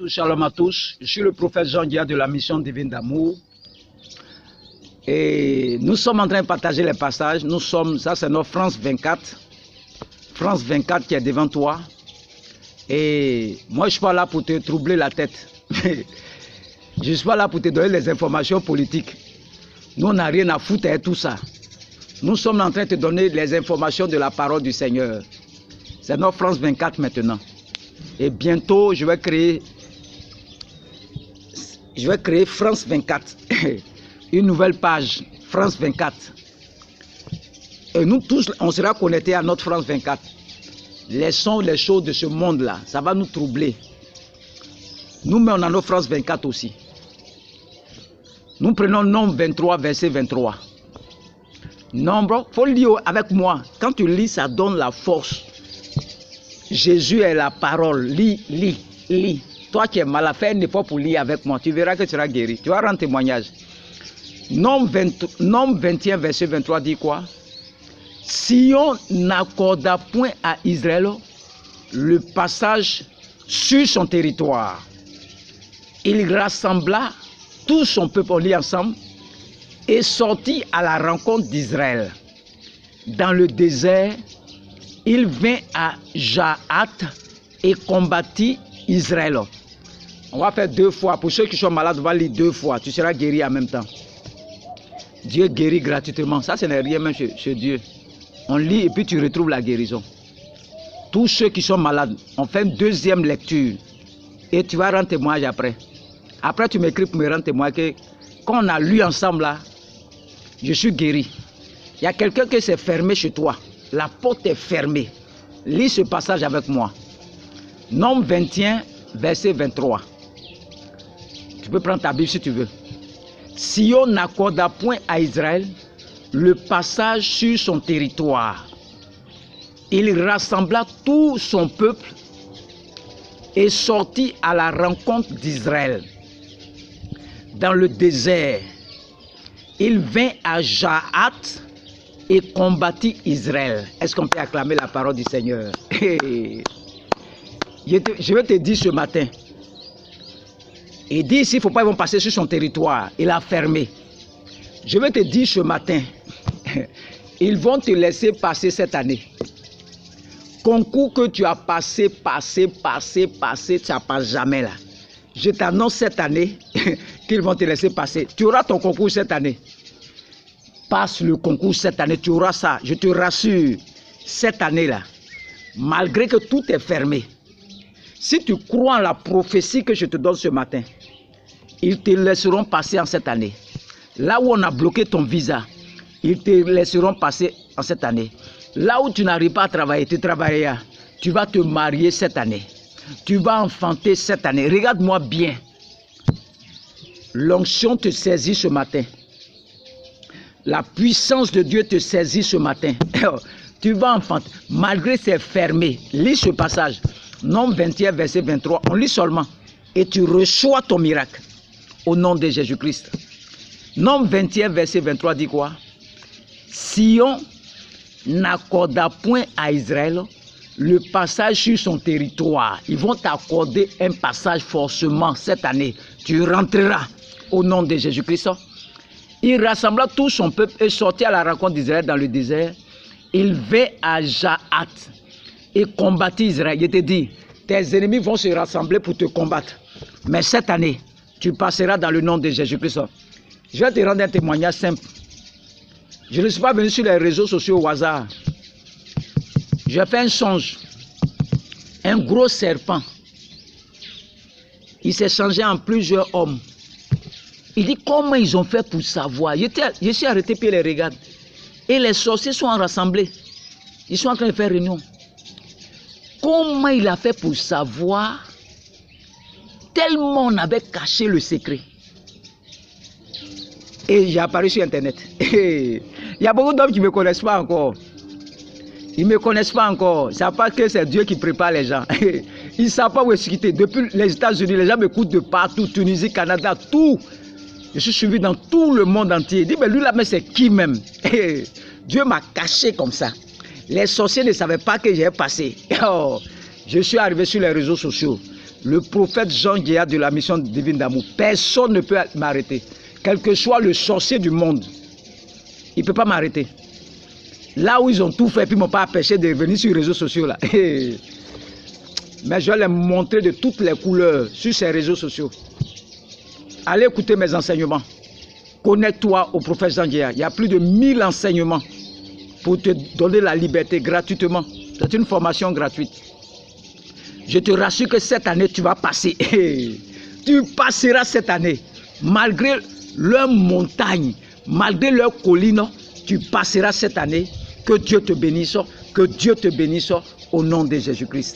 Shalom à tous, je suis le prophète Jean Guillard de la mission divine d'amour et nous sommes en train de partager les passages. Nous sommes, ça c'est notre France 24 qui est devant toi et moi je suis pas là pour te troubler la tête. Je suis pas là pour te donner les informations politiques. Nous on n'a rien à foutre avec tout ça. Nous sommes en train de te donner les informations de la parole du Seigneur. C'est notre France 24 maintenant et bientôt je vais créer France 24, une nouvelle page, France 24. Et nous tous, on sera connectés à notre France 24. Laissons les choses de ce monde-là, ça va nous troubler. Nous, mais on a notre France 24 aussi. Nous prenons Nombre 23, verset 23. Nombre, il faut lire avec moi. Quand tu lis, ça donne la force. Jésus est la parole. Lis. Toi qui es malade, fais un effort pour lire avec moi. Tu verras que tu seras guéri. Tu vas rendre témoignage. Nombre 21, verset 23 dit quoi? Sion n'accorda point à Israël le passage sur son territoire. Il rassembla tout son peuple, on lit ensemble, et sortit à la rencontre d'Israël. Dans le désert, il vint à Jahat et combattit Israël. On va faire 2 fois. Pour ceux qui sont malades, on va lire 2 fois. Tu seras guéri en même temps. Dieu guérit gratuitement. Ça, ce n'est rien même chez Dieu. On lit et puis tu retrouves la guérison. Tous ceux qui sont malades, on fait une 2e lecture. Et tu vas rendre témoignage après. Après, tu m'écris pour me rendre témoignage que quand on a lu ensemble là, je suis guéri. Il y a quelqu'un qui s'est fermé chez toi. La porte est fermée. Lis ce passage avec moi. Nombre 21, verset 23. Tu peux prendre ta Bible si tu veux. Sion n'accorda point à Israël le passage sur son territoire. Il rassembla tout son peuple et sortit à la rencontre d'Israël. Dans le désert, il vint à Jahat et combattit Israël. Est-ce qu'on peut acclamer la parole du Seigneur? Je vais te dire ce matin. Il dit ici, il ne faut pas qu'ils vont passer sur son territoire. Il a fermé. Je vais te dire ce matin. Ils vont te laisser passer cette année. Concours que tu as passé, ça ne passe jamais là. Je t'annonce cette année qu'ils vont te laisser passer. Tu auras ton concours cette année. Passe le concours cette année, tu auras ça. Je te rassure, cette année-là, malgré que tout est fermé, si tu crois en la prophétie que je te donne ce matin, ils te laisseront passer en cette année. Là où on a bloqué ton visa, ils te laisseront passer en cette année. Là où tu n'arrives pas à travailler, tu travailleras. Tu vas te marier cette année. Tu vas enfanter cette année. Regarde-moi bien. L'onction te saisit ce matin. La puissance de Dieu te saisit ce matin. Tu vas enfanter. Malgré c'est fermé. Lis ce passage. Nombre 21, verset 23. On lit seulement. Et tu reçois ton miracle. Au nom de Jésus-Christ. Nombre 21, verset 23 dit quoi? Sion n'accorda point à Israël le passage sur son territoire. Ils vont t'accorder un passage forcément cette année. Tu rentreras au nom de Jésus-Christ. Il rassembla tout son peuple et sortit à la rencontre d'Israël dans le désert. Il vint à Jahat et combattit Israël. Je te dis, tes ennemis vont se rassembler pour te combattre. Mais cette année, tu passeras dans le nom de Jésus-Christ. Je vais te rendre un témoignage simple. Je ne suis pas venu sur les réseaux sociaux au hasard. J'ai fait un songe. Un gros serpent. Il s'est changé en plusieurs hommes. Il dit comment ils ont fait pour savoir. Je suis arrêté puis les regarde. Et les sorciers sont rassemblés. Ils sont en train de faire réunion. Comment il a fait pour savoir? Tellement on avait caché le secret. Et j'ai apparu sur Internet. Il y a beaucoup d'hommes qui ne me connaissent pas encore. Ils ne me connaissent pas encore. Ils ne savent pas que c'est Dieu qui prépare les gens. Ils ne savent pas où est-ce qu'il était. Depuis les États-Unis, les gens m'écoutent de partout. Tunisie, Canada, tout. Je suis suivi dans tout le monde entier. Il dit, mais lui là, mais c'est qui même? Dieu m'a caché comme ça. Les sorciers ne savaient pas que j'ai passé. Oh, je suis arrivé sur les réseaux sociaux. le prophète Jean Guéa de la mission divine d'amour. Personne ne peut m'arrêter. Quel que soit le sorcier du monde, il ne peut pas m'arrêter. Là où ils ont tout fait, puis ils ne m'ont pas empêché de venir sur les réseaux sociaux là. Mais je vais les montrer de toutes les couleurs sur ces réseaux sociaux. Allez écouter mes enseignements. Connecte-toi au prophète Jean Guéa. Il y a plus de 1000 enseignements pour te donner la liberté gratuitement. C'est une formation gratuite. Je te rassure que cette année, tu vas passer. Tu passeras cette année. Malgré leurs montagnes, malgré leurs collines, tu passeras cette année. Que Dieu te bénisse. Que Dieu te bénisse au nom de Jésus-Christ.